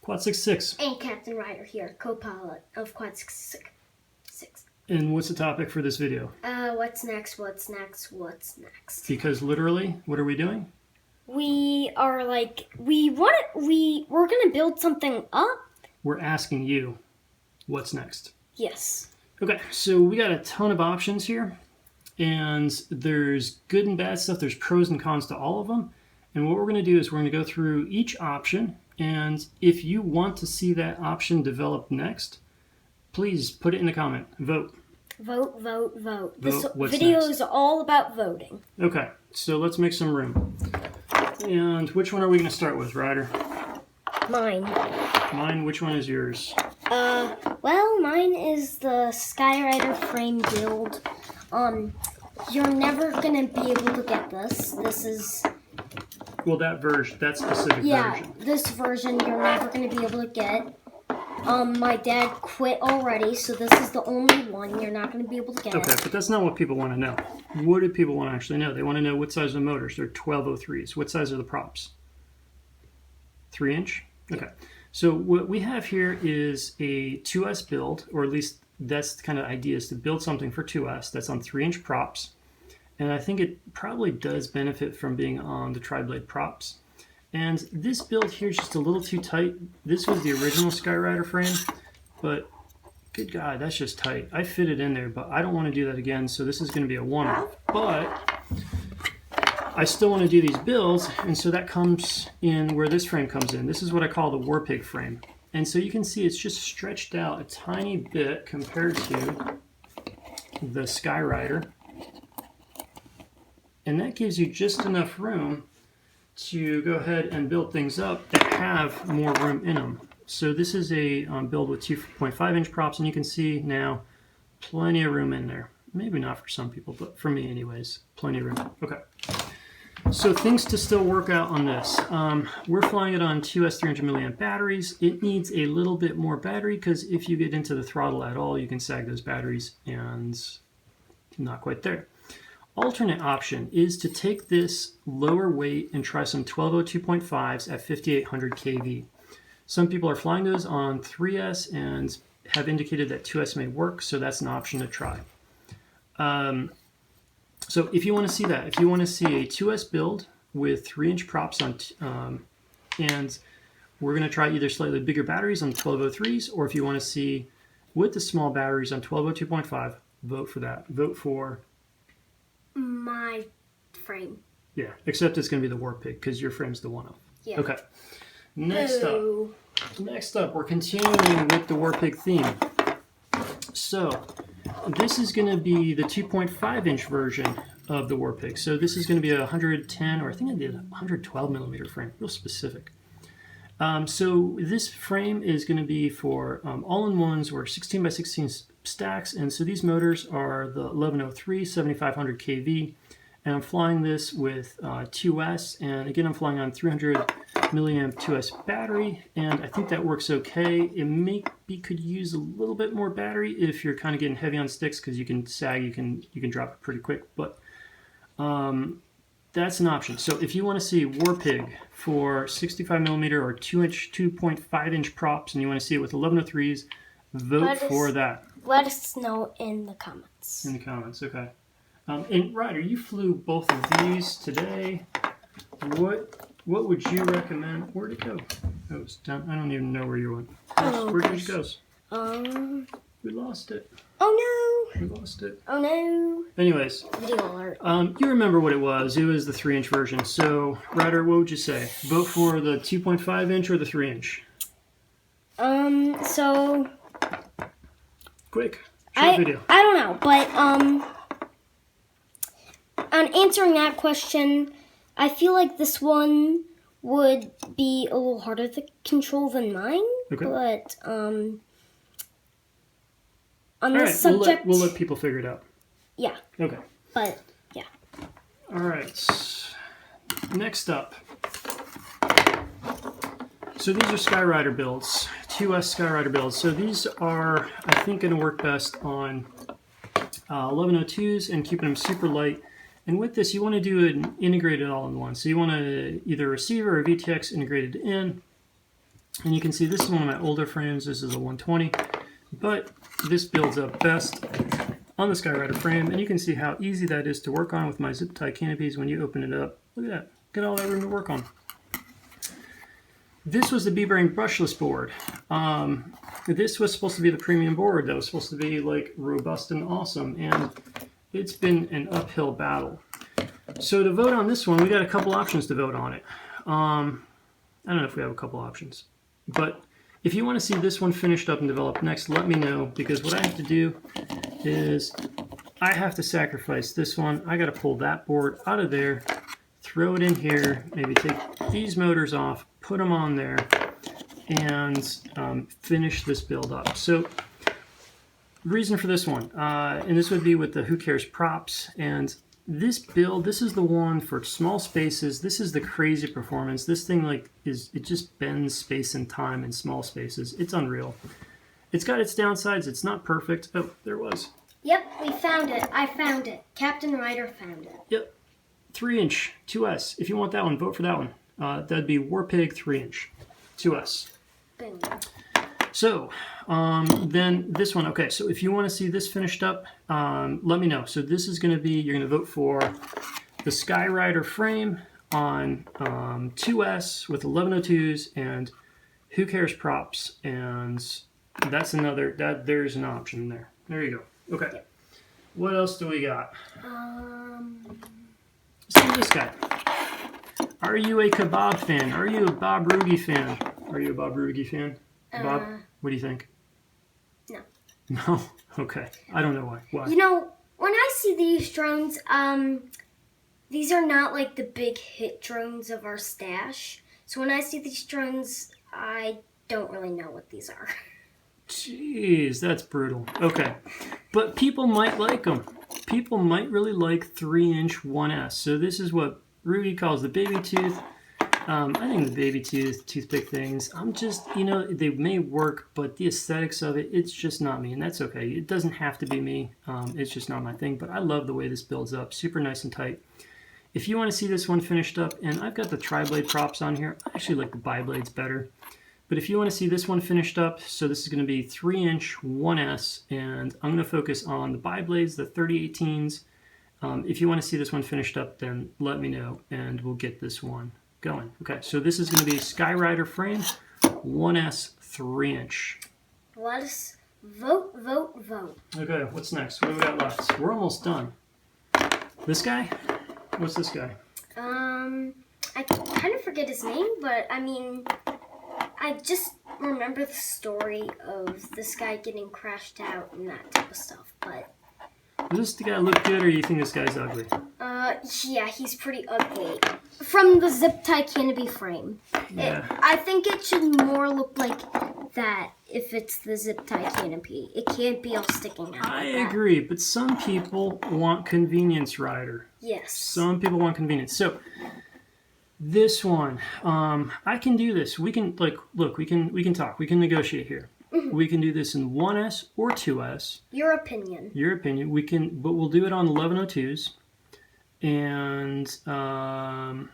Quad 66. And Captain Ryder here, co-pilot of Quad 66. And what's the topic for this video? What's next? Because literally, what are we doing? We are we're gonna build something up. We're asking you, what's next? Yes. Okay, so we got a ton of options here, and there's good and bad stuff. There's pros and cons to all of them. And what we're going to do is we're going to go through each option, and if you want to see that option develop next, please put it in the comment. Vote. Vote. This What's video next? is all about voting. Okay, so let's make some room. And which one are we going to start with, Ryder? Mine. Mine, which one is yours? Well, mine is the Skyrider frame build. You're never gonna be able to get this. This is... Well, that specific version. This version you're never gonna be able to get. My dad quit already, so this is the only one you're not gonna be able to get. Okay, but that's not what people want to know. What do people want to actually know? They want to know what size of the motors. They're 1203s. What size are the props? 3-inch? Okay. So what we have here is a 2S build, or at least that's the kind of idea, is to build something for 2S that's on 3-inch props. And I think it probably does benefit from being on the tri-blade props. And this build here is just a little too tight. This was the original Skyrider frame, but good God, that's just tight. I fit it in there, but I don't want to do that again, so this is going to be a one-off. But I still want to do these builds, and so that comes in where this frame comes in. This is what I call the Warpig frame. And so you can see it's just stretched out a tiny bit compared to the Skyrider. And that gives you just enough room to go ahead and build things up that have more room in them. So this is a build with 2.5-inch props, and you can see now plenty of room in there. Maybe not for some people, but for me anyways, plenty of room. Okay. So things to still work out on this. We're flying it on 2S 300 milliamp batteries. It needs a little bit more battery because if you get into the throttle at all, you can sag those batteries, and not quite there. Alternate option is to take this lower weight and try some 1202.5s at 5800 kV. Some people are flying those on 3S and have indicated that 2S may work, so that's an option to try. So if you want to see that, if you want to see a 2S build with 3-inch props on, and we're going to try either slightly bigger batteries on 1203s, or if you want to see with the small batteries on 1202.5, vote for that. Vote for my frame. Yeah, except it's going to be the Warpig because your frame's the one-off. Yeah. Okay. Next up, we're continuing with the Warpig theme. So this is going to be the 2.5-inch version of the Warpig. So this is going to be a 110, or I think I did a 112 millimeter frame, real specific. So this frame is going to be for all-in-ones or 16 by 16 stacks, and so these motors are the 1103 7500 kV, and I'm flying this with 2S, and again I'm flying on 300 milliamp 2S battery, and I think that works okay. It could use a little bit more battery if you're kind of getting heavy on sticks, because you can sag, you can drop it pretty quick, but that's an option. So if you want to see Warpig for 65 millimeter or 2.5-inch props, and you want to see it with 1103s, vote for that. Let us know in the comments. In the comments, okay. And Ryder, you flew both of these today. What would you recommend? Where'd it go? Oh, it's down. I don't even know where you went. Where did it go? We lost it. Oh no! We lost it. Oh no! Anyways, video alert. You remember what it was. It was the 3-inch version. So, Ryder, what would you say? Vote for the 2.5-inch or the 3-inch? So... Quick. Short video. I don't know, but, on answering that question, I feel like this one would be a little harder to control than mine. Okay. But, on All this right, subject... we'll let people figure it out. Yeah. Okay. But, yeah. All right. Next up. So these are Skyrider builds, 2S Skyrider builds. So these are, I think, going to work best on 1102s and keeping them super light. And with this, you want to do it integrated all in one. So you want to either a receiver or VTX integrated in. And you can see this is one of my older frames. This is a 120, but this builds up best on the Skyrider frame, and you can see how easy that is to work on with my zip tie canopies when you open it up. Look at that. Get all that room to work on. This was the B-Brain brushless board. This was supposed to be the premium board that was supposed to be like robust and awesome, and it's been an uphill battle. So to vote on this one, we got a couple options to vote on it. I don't know if we have a couple options, but if you want to see this one finished up and developed next, let me know, because what I have to do is I have to sacrifice this one. I got to pull that board out of there, throw it in here, maybe take these motors off, put them on there, and finish this build up. So reason for this one, and this would be with the Who Cares props, and this build, this is the one for small spaces. This is the crazy performance. This thing it just bends space and time in small spaces. It's unreal. It's got its downsides. It's not perfect. Oh, there it was. Yep, we found it. I found it. Captain Ryder found it. Yep. 3-inch 2S. If you want that one, vote for that one. That'd be Warpig 3-inch 2S. Bingo. So, then this one. Okay, so if you want to see this finished up, let me know. So this is going to be, you're going to vote for the Skyrider frame on 2S with 1102s and Who Cares props, and that's another, there's an option there. There you go. Okay. What else do we got? See this guy. Are you a Kebab fan? Are you a Bob Rugi fan? Are you a Bob Rugi fan? Bob, what do you think? No. No? Okay. I don't know why. Why? You know, when I see these drones, these are not like the big hit drones of our stash. So when I see these drones, I don't really know what these are. Jeez, that's brutal. Okay. But people might like them. People might really like 3-inch 1S. So this is what Rudy calls the baby tooth. I think the baby toothpick things, I'm just, they may work, but the aesthetics of it, it's just not me, and that's okay. It doesn't have to be me. It's just not my thing, but I love the way this builds up. Super nice and tight. If you want to see this one finished up, and I've got the tri-blade props on here. I actually like the bi-blades better. But if you want to see this one finished up, so this is going to be 3-inch 1S, and I'm going to focus on the bi-blades, the 3018s. If you want to see this one finished up, then let me know, and we'll get this one going. Okay, so this is going to be Skyrider frame 1S 3-inch. Let us vote. Okay, what's next? What do we got left? We're almost done. This guy? What's this guy? I kind of forget his name, but I mean, I just remember the story of this guy getting crashed out and that type of stuff, but... Does this guy look good, or do you think this guy's ugly? Yeah, he's pretty ugly. From the zip tie canopy frame. Yeah. I think it should more look like that if it's the zip tie canopy. It can't be all sticking out. I like that. agree, but some people want convenience, Ryder. Yes. Some people want convenience. So this one, I can do this. We can look. We can talk. We can negotiate here. Mm-hmm. We can do this in 1S or 2S. Your opinion. Your opinion. We can, but we'll do it on 1102s. And no,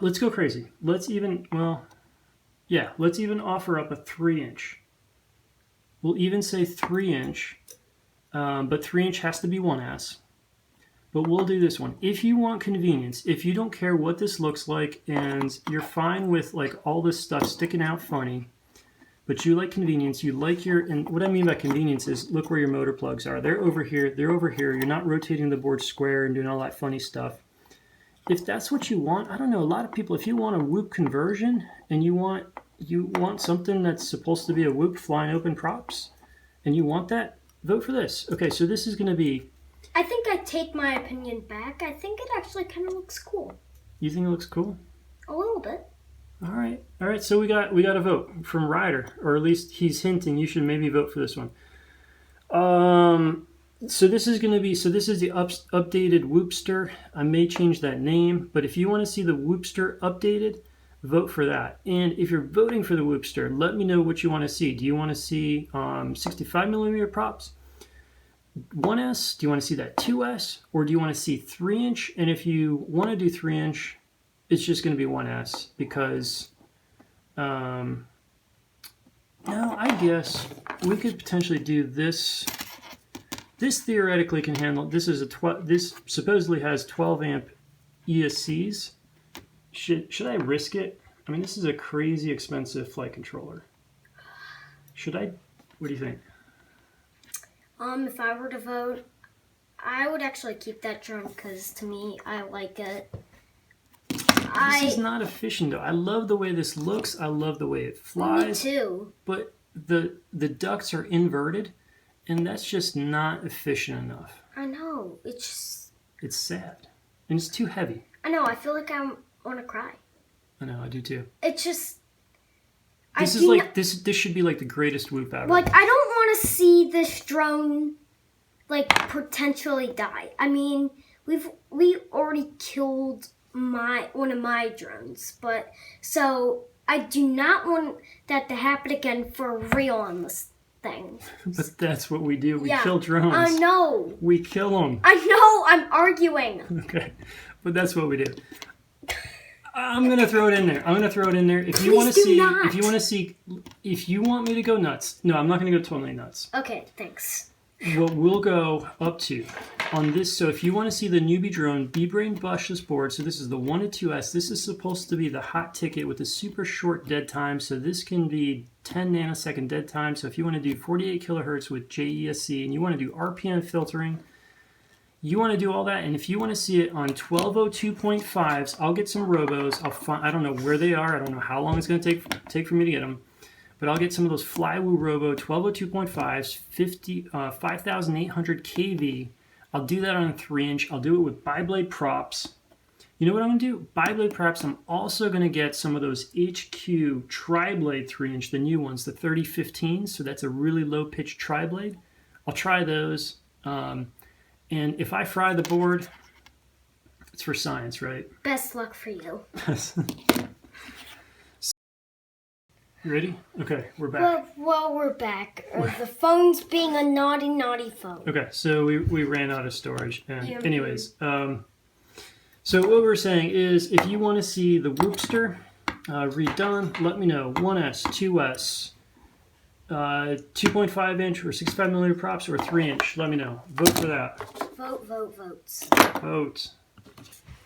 let's go crazy. Let's even offer up a 3-inch. We'll even say 3-inch, but 3-inch has to be 1S. But we'll do this one. If you want convenience, if you don't care what this looks like, and you're fine with like all this stuff sticking out funny, but you like convenience, you like and what I mean by convenience is, look where your motor plugs are. They're over here, they're over here. You're not rotating the board square and doing all that funny stuff. If that's what you want, I don't know, a lot of people, if you want a Whoop conversion and you want something that's supposed to be a Whoop flying open props, and you want that, vote for this. Okay, so this is going to be... I think I take my opinion back. I think it actually kind of looks cool. You think it looks cool? A little bit. All right. So we got a vote from Ryder, or at least he's hinting you should maybe vote for this one. So this is the updated Whoopster. I may change that name, but if you want to see the Whoopster updated, vote for that. And if you're voting for the Whoopster, let me know what you want to see. Do you want to see 65mm props? 1S? Do you want to see that 2S? Or do you want to see 3-inch? And if you want to do 3-inch, it's just going to be 1S because I guess we could potentially do this. This theoretically can handle. This is this supposedly has 12 amp ESCs. Should I risk it? I mean, this is a crazy expensive flight controller. Should I? What do you think? If I were to vote, I would actually keep that drone because to me, I like it. This is not efficient though. I love the way this looks. I love the way it flies. Me too. But the ducts are inverted, and that's just not efficient enough. I know. It's just. It's sad, and it's too heavy. I know. I feel like I want to cry. I know. I do too. It's just. This is like this. This should be like the greatest whoop ever. Like I don't want to see this drone, like potentially die. I mean, we already killed one of my drones, but so I do not want that to happen again for real on this thing. But that's what we do. We Yeah, kill drones. I know. We kill them. I know. I'm arguing. Okay, but that's what we do. I'm gonna throw it in there. I'm gonna throw it in there. If you Please want to do see, not. if you want me to go nuts, no, I'm not gonna go totally nuts. Okay. Thanks. What we'll go up to on this. So if you want to see the newbie drone, B-Brain brushless board. So this is the 1-2S. This is supposed to be the hot ticket with a super short dead time. So this can be 10 nanosecond dead time. So if you want to do 48 kilohertz with JESC and you want to do RPM filtering, you want to do all that. And if you want to see it on 1202.5s, I'll get some robos. I don't know where they are. I don't know how long it's going to take for me to get them. But I'll get some of those Flywoo Robo 1202.5s, 5,800 kV. I'll do that on a 3-inch. I'll do it with bi-blade props. You know what I'm going to do? Bi-blade props. I'm also going to get some of those HQ tri-blade 3-inch, the new ones, the 3015. So that's a really low-pitch tri-blade. I'll try those. And if I fry the board, it's for science, right? Best luck for you. You ready? Okay, we're back. Well, we're back. The phone's being a naughty, naughty phone. Okay, so we ran out of storage. And Yeah. anyways, so what we're saying is if you want to see the Whoopster redone, let me know. 1S, 2S, 2.5 inch or 65 millimeter props or 3-inch. Let me know. Vote for that. Votes. Vote.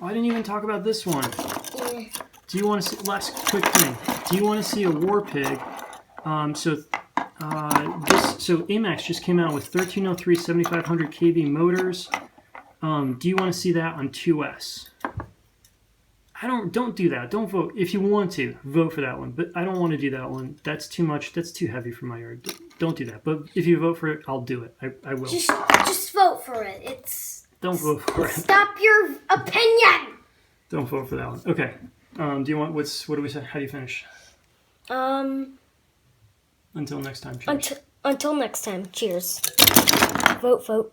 Oh, I didn't even talk about this one. Yeah. Do you want to see, last quick thing, do you want to see a War Pig? So AMAX just came out with 1303 7500 kV motors. Do you want to see that on 2S? Don't do that. Don't vote. If you want to, vote for that one. But I don't want to do that one. That's too much. That's too heavy for my yard. Don't do that. But if you vote for it, I'll do it. I will. Just vote for it. Don't vote for it. Stop your opinion. Don't vote for that one. Okay. Do you want, what do we say? How do you finish? Until next time. Cheers. Until next time. Cheers. Vote.